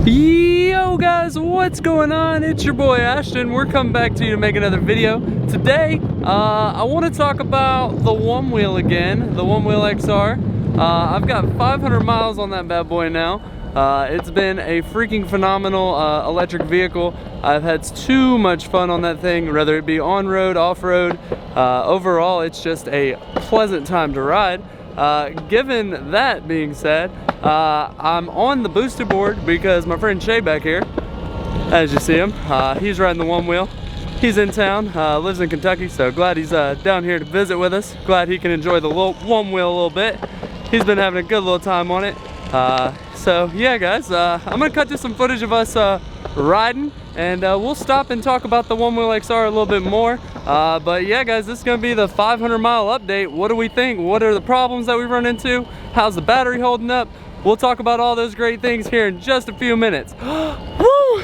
Yo guys, what's going on? It's your boy Ashton. We're coming back to you to make another video. Today, I want to talk about the Onewheel again, the Onewheel XR. I've got 500 miles on that bad boy now. It's been a freaking phenomenal electric vehicle. I've had too much fun on that thing, whether it be on-road, off-road. Overall, it's just a pleasant time to ride. Given that being said, I'm on the boosted board because my friend Shay back here, as you see him, he's riding the Onewheel. He's in town, lives in Kentucky, so glad he's down here to visit with us. Glad he can enjoy the Onewheel a little bit. He's been having a good little time on it. So yeah guys, I'm gonna cut to some footage of us riding, and we'll stop and talk about the Onewheel XR a little bit more. But yeah guys, this is gonna be the 500 mile update. What do we think? What are the problems that we run into? How's the battery holding up? We'll talk about all those great things here in just a few minutes. Woo!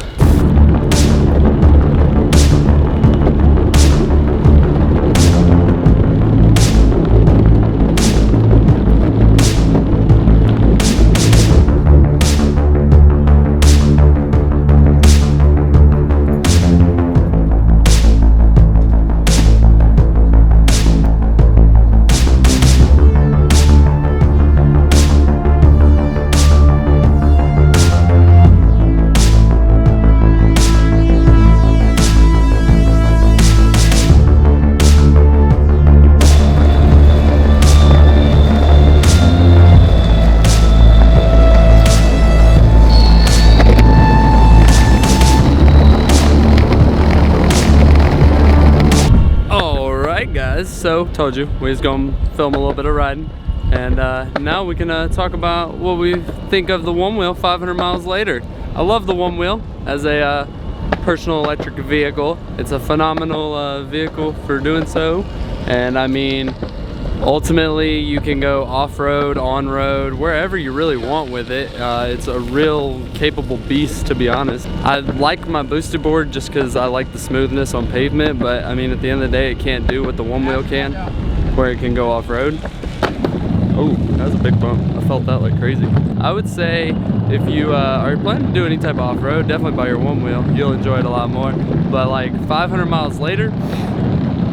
So told you we was gonna film a little bit of riding, and now we can talk about what we think of the Onewheel 500 miles later. I love the Onewheel as a personal electric vehicle. It's a phenomenal vehicle for doing so, and I mean ultimately you can go off-road, on-road, wherever you really want with it. It's a real capable beast, to be honest. I like my boosted board just because I like the smoothness on pavement, but I mean at the end of the day it can't do what the Onewheel can, where it can go off-road. Oh, that was a big bump. I felt that like crazy. I would say if you are planning to do any type of off-road, definitely buy your Onewheel. You'll enjoy it a lot more. But like 500 miles later,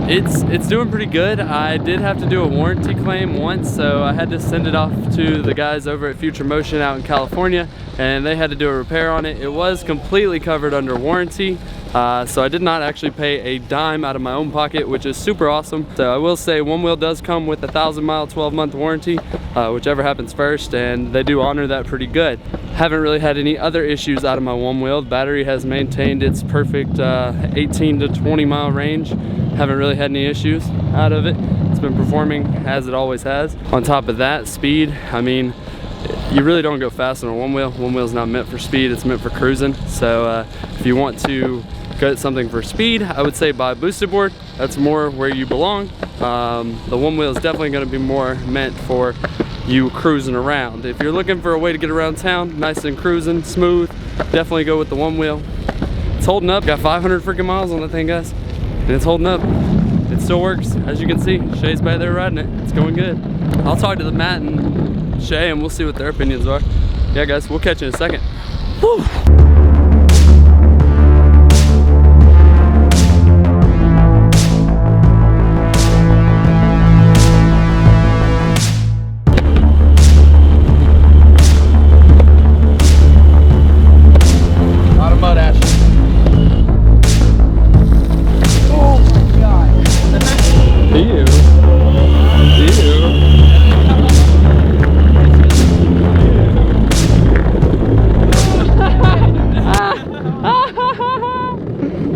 it's doing pretty good. I did have to do a warranty claim once, so I had to send it off to the guys over at Future Motion out in California, and they had to do a repair on it. It was completely covered under warranty, so I did not actually pay a dime out of my own pocket, which is super awesome. So I will say Onewheel does come with a 1,000-mile 12-month warranty, whichever happens first, and they do honor that pretty good. Haven't really had any other issues out of my Onewheel. The battery has maintained its perfect 18 to 20 mile range. Haven't really had any issues out of it. It's been performing as it always has. On top of that, speed, I mean, you really don't go fast on a Onewheel. Onewheel's not meant for speed, it's meant for cruising. So if you want to get something for speed, I would say buy a boosted board. That's more where you belong. The Onewheel is definitely gonna be more meant for you cruising around. If you're looking for a way to get around town, nice and cruising, smooth, definitely go with the Onewheel. It's holding up, got 500 freaking miles on that thing, guys. And it's holding up. It still works, as you can see. Shay's back there riding it. It's going good. I'll talk to the Matt and Shay and we'll see what their opinions are. Yeah guys, we'll catch you in a second. Woo!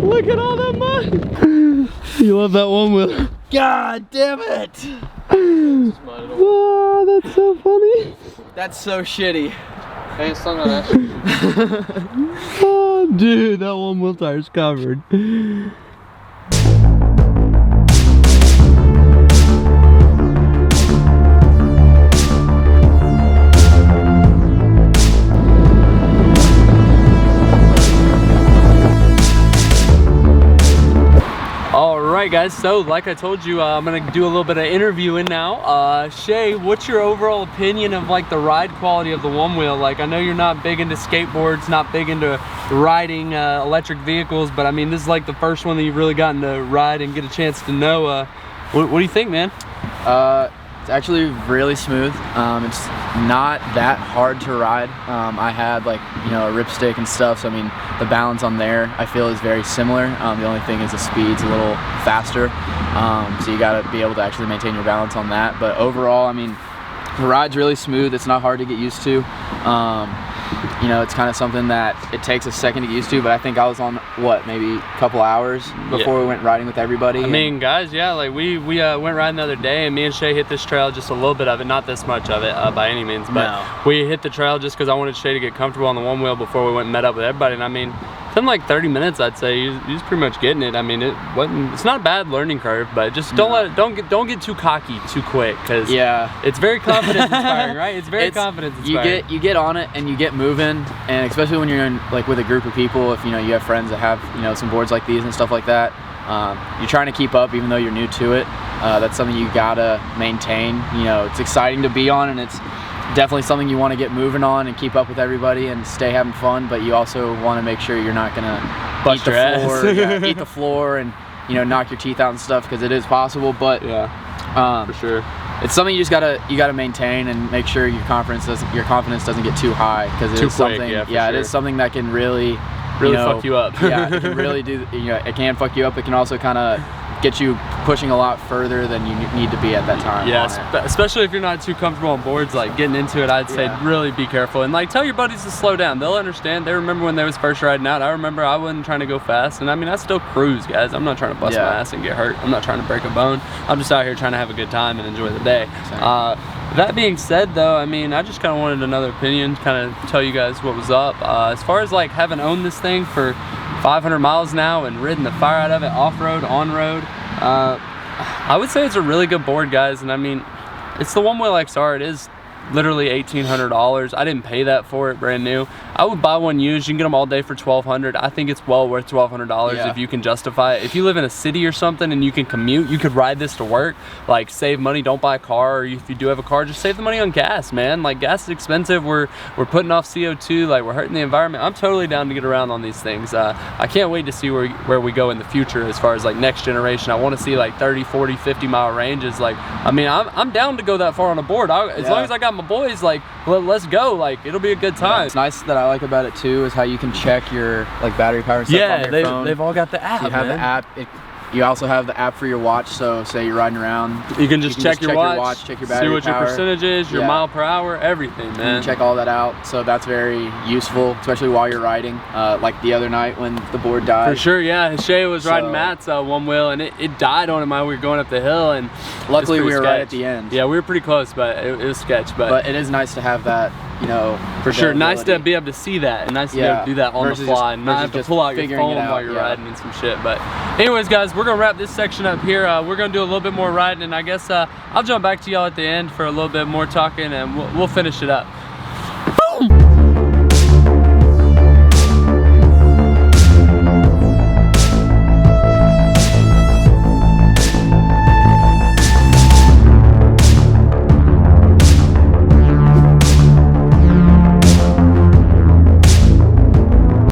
Look at all that mud. You love that Onewheel. God damn it! Oh, that's so funny. That's so shitty. Hey, it's not that. Oh, dude, that Onewheel tire's covered. guys, so like I told you, I'm gonna do a little bit of interviewing now. Shay, what's your overall opinion of like the ride quality of the Onewheel? Like, I know you're not big into skateboards, not big into riding electric vehicles, but I mean, this is like the first one that you've really gotten to ride and get a chance to know. What do you think, man? It's actually really smooth. It's not that hard to ride. I had like, you know, a ripstick and stuff, so I mean, the balance on there I feel is very similar. The only thing is the speed's a little faster, so you gotta be able to actually maintain your balance on that. But overall, I mean, the ride's really smooth. It's not hard to get used to. You know, it's kind of something that it takes a second to get used to, but I think I was on, what, maybe a couple hours before we went riding with everybody. I mean, guys, yeah, like we went riding the other day, and me and Shay hit this trail, just a little bit of it, not this much of it by any means, but we hit the trail just because I wanted Shay to get comfortable on the Onewheel before we went and met up with everybody. And I mean, within like 30 minutes, I'd say he's pretty much getting it. I mean, it's not a bad learning curve, but just don't get too cocky too quick, because it's very confidence inspiring, right? It's very confidence inspiring. You get on it and you get moving, and especially when you're in like with a group of people, if you know you have friends that have, you know, some boards like these and stuff like that, you're trying to keep up even though you're new to it. That's something you gotta maintain. You know, it's exciting to be on, and it's definitely something you want to get moving on and keep up with everybody and stay having fun, but you also want to make sure you're not gonna bust your ass. eat the floor and, you know, knock your teeth out and stuff, because it is possible. But for sure, it's something you gotta maintain and make sure your confidence doesn't get too high, because it is something it is something that can really fuck you up. Yeah, it can really do, you know, it can fuck you up. It can also kind of get you pushing a lot further than you need to be at that time. Yeah, especially if you're not too comfortable on boards, like getting into it, I'd say really be careful, and like tell your buddies to slow down. They'll understand. They remember when they was first riding out. I remember I wasn't trying to go fast, and I mean, I still cruise, guys. I'm not trying to bust my ass and get hurt. I'm not trying to break a bone. I'm just out here trying to have a good time and enjoy the day. That being said, though, I mean, I just kind of wanted another opinion, kind of tell you guys what was up. As far as like having owned this thing for 500 miles now and ridden the fire out of it off-road, on-road, I would say it's a really good board, guys. And I mean, it's the Onewheel XR. It is literally $1,800. I didn't pay that for it brand new. I would buy one used. You can get them all day for $1,200. I think it's well worth $1,200 if you can justify it. If you live in a city or something and you can commute, you could ride this to work. Like, save money, don't buy a car, or if you do have a car, just save the money on gas, man. Like, gas is expensive. We're putting off CO2, like we're hurting the environment. I'm totally down to get around on these things. I can't wait to see where we go in the future as far as like next generation. I want to see like 30, 40, 50 mile ranges. Like, I mean, I'm down to go that far on a board. As long as I got my boys, like, let's go. Like, it'll be a good time. It's nice that I like about it too is how you can check your like battery power and stuff on your phone. They've all got the app. You have the app. You also have the app for your watch, so say you're riding around, you can just check your watch, check your battery see what power, your percentage is, your mile per hour, everything, man. You can check all that out, so that's very useful, especially while you're riding. Like the other night when the board died. For sure, yeah. Shay was riding Matt's Onewheel, and it died on him while we were going up the hill, and luckily we were right at the end. Yeah, we were pretty close, but it was sketch. But it is nice to have that, you know, for sure. Nice to be able to see that, and nice to be able to do that on the fly, and not have to pull out your phone while you're riding and some shit. But anyways, guys, we're gonna wrap this section up here. We're gonna do a little bit more riding, and I guess I'll jump back to y'all at the end for a little bit more talking, and we'll finish it up. Boom!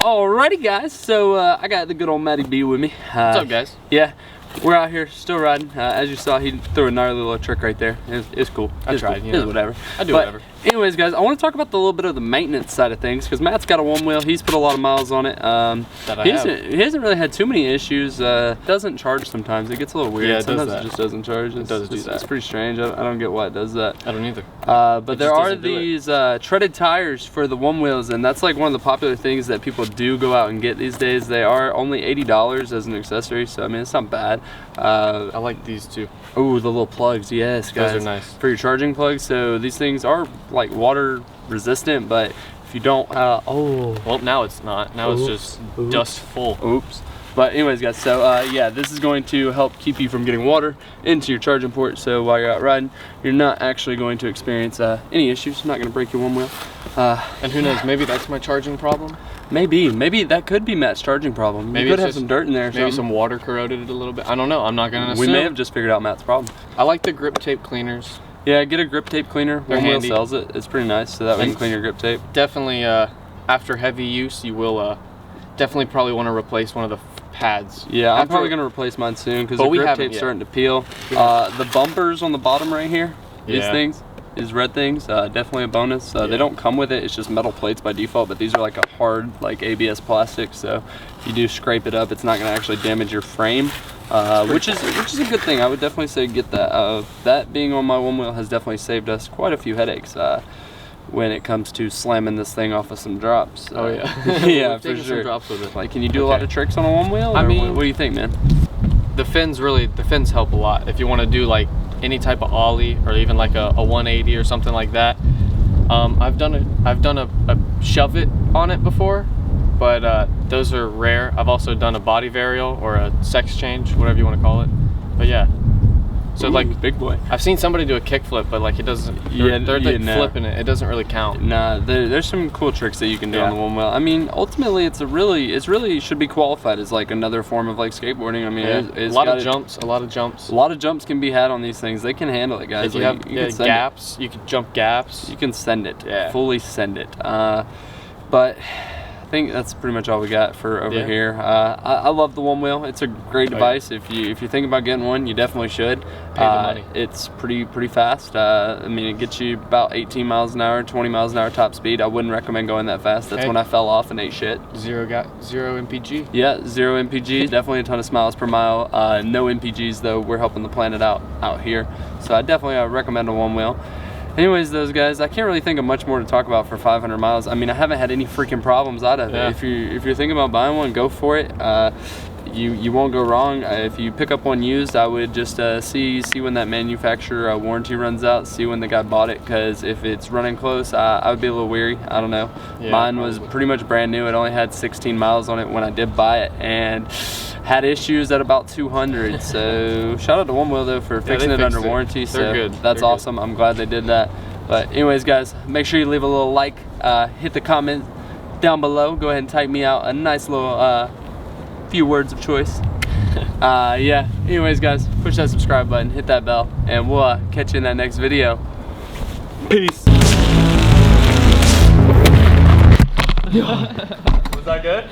Alrighty, guys, so I got the good old Matty B with me. What's up, guys? Yeah, we're out here still riding. As you saw, he threw a gnarly little trick right there. It's cool. I tried, you know. Whatever. I do whatever. Anyways, guys, I want to talk about the little bit of the maintenance side of things, because Matt's got a Onewheel. He's put a lot of miles on it. He hasn't really had too many issues. Doesn't charge sometimes. It gets a little weird. Yeah, it sometimes does that. It just doesn't charge. It does do that. It's pretty strange. I don't get why it does that. I don't either. But there are these treaded tires for the Onewheels, and that's like one of the popular things that people do go out and get these days. They are only $80 as an accessory, so I mean, it's not bad. I like these too. Oh, the little plugs, yes, guys. Those are nice. For your charging plugs. So these things are like water resistant, but if you don't, well, now it's not. Now it's just dust full. Oops. But anyways, guys, so yeah, this is going to help keep you from getting water into your charging port, so while you're out riding, you're not actually going to experience any issues. Not going to break your Onewheel. And who knows, maybe that's my charging problem. Maybe that could be Matt's charging problem. Maybe You could it's have just- some dirt in there. Or Maybe something. some water corroded it a little bit. I don't know. I'm not gonna We assume. may have just figured out Matt's problem. I like the grip tape cleaners. Yeah, get a grip tape cleaner. They're Onewheel handy. sells it. It's pretty nice, so that way you can clean your grip tape. Definitely, after heavy use, you will definitely probably want to replace one of the pads. Yeah, I'm After- probably gonna replace mine soon because But the we grip haven't tape's yet. starting to peel. The bumpers on the bottom right here, these Yeah. things, these red things, definitely a bonus. They don't come with it. It's just metal plates by default, but these are like a hard, like ABS plastic. So if you do scrape it up, it's not gonna actually damage your frame, which is a good thing. I would definitely say get that. That being on my Onewheel has definitely saved us quite a few headaches. When it comes to slamming this thing off of some drops. Oh yeah. Yeah, We've for taken some sure. drops with it. Like, can you do a lot of tricks on a Onewheel? I Or mean- what do you think, man? The fins help a lot. If you want to do like any type of ollie or even like a 180 or something like that. I've done a shove it on it before, but those are rare. I've also done a body varial or a sex change, whatever you want to call it. But yeah. So Ooh, like big boy. I've seen somebody do a kickflip, but like it doesn't. They're like flipping it. It doesn't really count. Nah, there's some cool tricks that you can do on the Onewheel. I mean, ultimately, it's really should be qualified as like another form of like skateboarding. I mean, it's a lot of got jumps. A lot of jumps. A lot of jumps can be had on these things. They can handle it, guys. If you Like, have can send gaps, you can jump gaps. it. You can send it. Yeah. Fully send it. But I think that's pretty much all we got for over here. I love the Onewheel. It's a great device. If you're thinking about getting one, you definitely should. Pay the money. It's pretty fast. I mean, it gets you about 18 miles an hour, 20 miles an hour top speed. I wouldn't recommend going that fast. That's Hey. when I fell off and ate shit. Zero MPG. Yeah, 0 MPG. Definitely a ton of miles per mile. No MPGs though. We're helping the planet out here. So I definitely recommend a Onewheel. Anyways, those guys, I can't really think of much more to talk about for 500 miles. I mean, I haven't had any freaking problems out of it. Yeah. If you're thinking about buying one, go for it. You won't go wrong. If you pick up one used, I would just see when that manufacturer warranty runs out, see when the guy bought it, because if it's running close, I would be a little weary. I don't know. Yeah, Mine was pretty much brand new. It only had 16 miles on it when I did buy it, and had issues at about 200. So shout out to Onewheel though for fixing it under warranty. They're good. That's They're awesome. I'm glad they did that. But anyways, guys, make sure you leave a little like, hit the comment down below. Go ahead and type me out a nice little few words of choice. Yeah. Anyways, guys, push that subscribe button, hit that bell, and we'll catch you in that next video. Peace. Was that good?